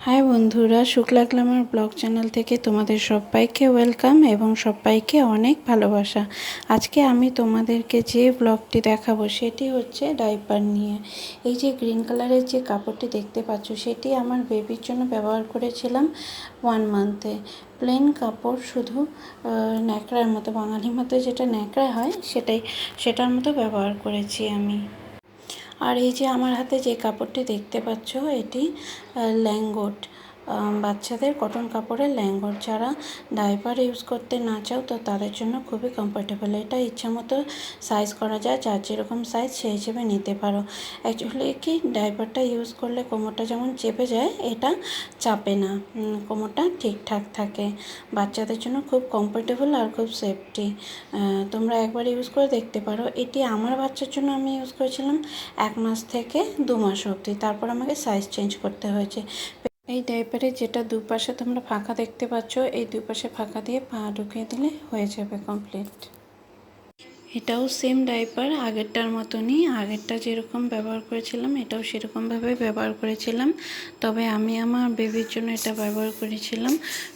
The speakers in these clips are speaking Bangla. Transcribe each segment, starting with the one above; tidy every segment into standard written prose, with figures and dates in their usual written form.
হাই বন্ধুরা, শুক্লা গ্ল্যামার ব্লগ চ্যানেল থেকে তোমাদের সবাইকে ওয়েলকাম এবং সবাইকে অনেক ভালোবাসা। আজকে আমি তোমাদেরকে যে ব্লগটি দেখাবো সেটি হচ্ছে ডাইপার নিয়ে। এই যে গ্রিন কালারের যে কাপড়টি দেখতে পাচ্ছ সেটি আমার বেবির জন্য ব্যবহার করেছিলাম 1 মান্থে। প্লেন কাপড়, শুধু ন্যাকড়ার মতো, বাঙালির মতো যেটা ন্যাকড়া হয় সেটার মতো ব্যবহার করেছি আমি। আর এই যে আমার হাতে যে কাপড়টি দেখতে পাচ্ছ এটি ল্যাঙ্গট, বাচ্চাদের কটন কাপড়ের ল্যাঙ্গট। যারা ডাইপার ইউজ করতে না চাও তো তাদের জন্য খুবই কমফোর্টেবল। এটা ইচ্ছা মতো সাইজ করা যায়, যার যেরকম সাইজ সেই হিসেবে নিতে পারো। অ্যাকচুয়ালি কি, ডাইপারটা ইউজ করলে কোমরটা যেমন চেপে যায়, এটা চাপে না, কোমরটা ঠিকঠাক থাকে। বাচ্চাদের জন্য খুব কমফোর্টেবল আর খুব সেফটি। তোমরা একবার ইউজ করে দেখতে পারো। এটি আমার বাচ্চার জন্য আমি ইউজ করেছিলাম 1 মাস থেকে 2 মাস অবধি, তারপর আমাকে সাইজ চেঞ্জ করতে হয়েছে। এই ডাইপারে যেটা দুপাশে তোমরা ফাঁকা দেখতে পাচ্ছ, এই দুপাশে ফাঁকা দিয়ে পা ঢুকিয়ে দিলে হয়ে যাবে কমপ্লিট। এটাও সেম ডাইপার, আগেরটার মতনই। আগেরটা যেরকম ব্যবহার করেছিলাম এটাও সেরকমভাবে ব্যবহার করেছিলাম, তবে আমি আমার বেবির জন্য এটা ব্যবহার করেছিলাম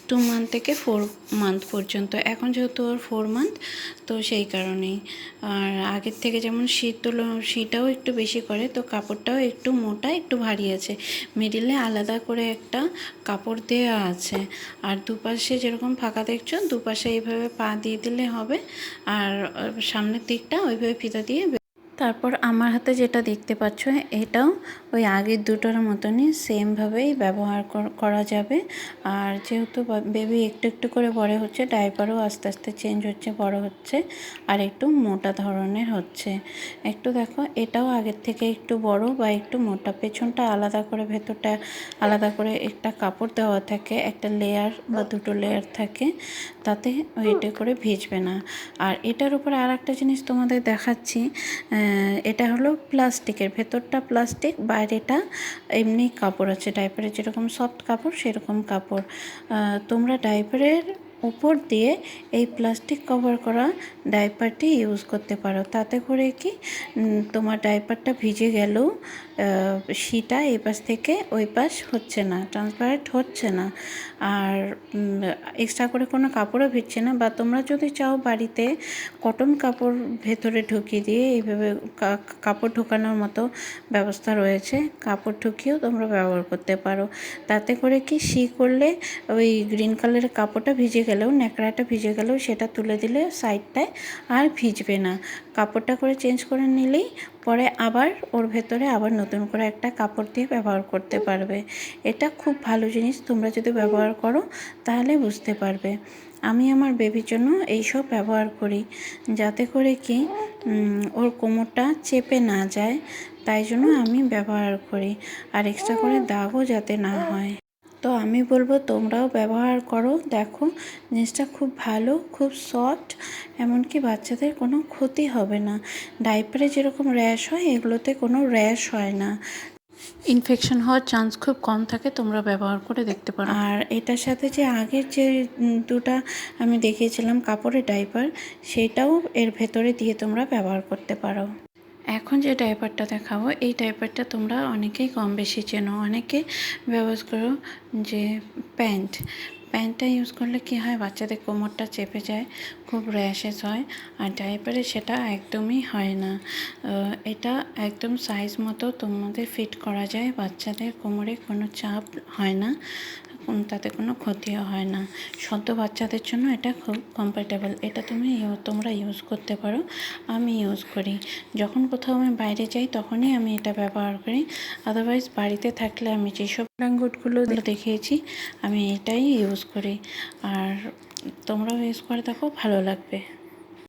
2 মান্থ থেকে 4 মান্থ পর্যন্ত। এখন যেহেতু ওর 4 মান্থ, তো সেই কারণেই। আর আগের থেকে যেমন শীতটাও একটু বেশি করে, তো কাপড়টাও একটু মোটা, একটু ভারী আছে। মিডিলে আলাদা করে একটা কাপড় দেওয়া আছে। আর দুপাশে যেরকম ফাঁকা দেখছো, দুপাশে এইভাবে পা দিয়ে দিলে হবে। আর সামনের দিকটা ওইভাবে ফিতা দিয়ে। তারপর আমার হাতে যেটা দেখতে পাচ্ছ এটাও ওই আগের দুটোর মতনই সেমভাবেই ব্যবহার করা যাবে। আর যেহেতু বেবি একটু একটু করে বড় হচ্ছে, ডাইপারও আস্তে আস্তে চেঞ্জ হচ্ছে, বড় হচ্ছে, আর একটু মোটা ধরনের হচ্ছে। একটু দেখো, এটাও আগের থেকে একটু বড় বা একটু মোটা। পেছনটা আলাদা করে, ভেতরটা আলাদা করে একটা কাপড় দেওয়া থাকে, একটা লেয়ার বা দুটো লেয়ার থাকে, তাতে ওইটা করে ভিজবে না। আর এটার উপরে আর একটা জিনিস তোমাদের দেখাচ্ছি। এটা হলো প্লাস্টিকের, ভেতরটা প্লাস্টিক, বাইরেটা এমনি কাপড় আছে। ডাইপারের যেরকম সফট কাপড় সেরকম কাপড়। তোমরা ডাইপারের উপর দিয়ে এই প্লাস্টিক কভার করা ডাইপারটি ইউজ করতে পারো। তাতে করে কি, তোমার ডাইপারটা ভিজে গেলেও শীটা এই পাশ থেকে ওই পাশ হচ্ছে না, ট্রান্সপারেন্ট হচ্ছে না। আর এক্সট্রা করে কোনো কাপড়ও ভিজছে না। বা তোমরা যদি চাও বাড়িতে কটন কাপড় ভেতরে ঢুকিয়ে দিয়ে এইভাবে কাপড় ঢোকানোর মতো ব্যবস্থা রয়েছে, কাপড় ঢুকিয়েও তোমরা ব্যবহার করতে পারো। তাতে করে কি, শী করলে ওই গ্রিন কালারের কাপড়টা ভিজে গেলেও, ন্যাকড়াটা ভিজে গেলেও সেটা তুলে দিলে সাইডটায় আর ভিজবে না। কাপড়টা করে চেঞ্জ করে নিলেই পরে আবার ওর ভেতরে আবার নতুন করে একটা কাপড় দিয়ে ব্যবহার করতে পারবে। এটা খুব ভালো জিনিস, তোমরা যদি ব্যবহার করো তাহলে বুঝতে পারবে। আমি আমার বেবির জন্য এইসব ব্যবহার করি, যাতে করে কি ওর কোমরটা চেপে না যায়, তাই জন্য আমি ব্যবহার করি। আর এক্সট্রা করে দাগও যাতে না হয়। তো আমি বলবো তোমরাও ব্যবহার করো। দেখো, জিনিসটা খুব ভালো, খুব সফট, এমনকি বাচ্চাদের কোনো ক্ষতি হবে না। ডাইপারে যেরকম র্যাশ হয়, এগুলোতে কোনো র্যাশ হয় না, ইনফেকশন হওয়ার চান্স খুব কম থাকে। তোমরা ব্যবহার করে দেখতে পারো। আর এটার সাথে যে আগের যে দুটা আমি দেখিয়েছিলাম কাপড়ের ডাইপার, সেটাও এর ভেতরে দিয়ে তোমরা ব্যবহার করতে পারো। এখন যে ডাইপারটা দেখাবো, এই ডাইপারটা তোমরা অনেকেই কম বেশি চেনো। অনেকে ব্যবহার করো যে প্যান্টটা ইউজ করলে কি হয়, বাচ্চাদের কোমরটা চেপে যায়, খুব র্যাশেস হয়। আর ডাইপারে সেটা একদমই হয় না। এটা একদম সাইজ মতো তোমাদের ফিট করা যায়, বাচ্চাদের কোমরে কোনো চাপ হয় না, তাতে কোনো ক্ষতিও হয় না। সদ্য বাচ্চাদের জন্য এটা খুব কমফোর্টেবল। এটা তোমরা ইউজ করতে পারো। আমি ইউজ করি যখন কোথাও আমি বাইরে যাই, তখনই আমি এটা ব্যবহার করি। আদারওয়াইজ বাড়িতে থাকলে আমি যেসব ব্ল্যাঙ্কেটগুলো দেখিয়েছি আমি এটাই ইউজ করি। আর তোমরাও ইউজ করে দেখো, ভালো লাগবে।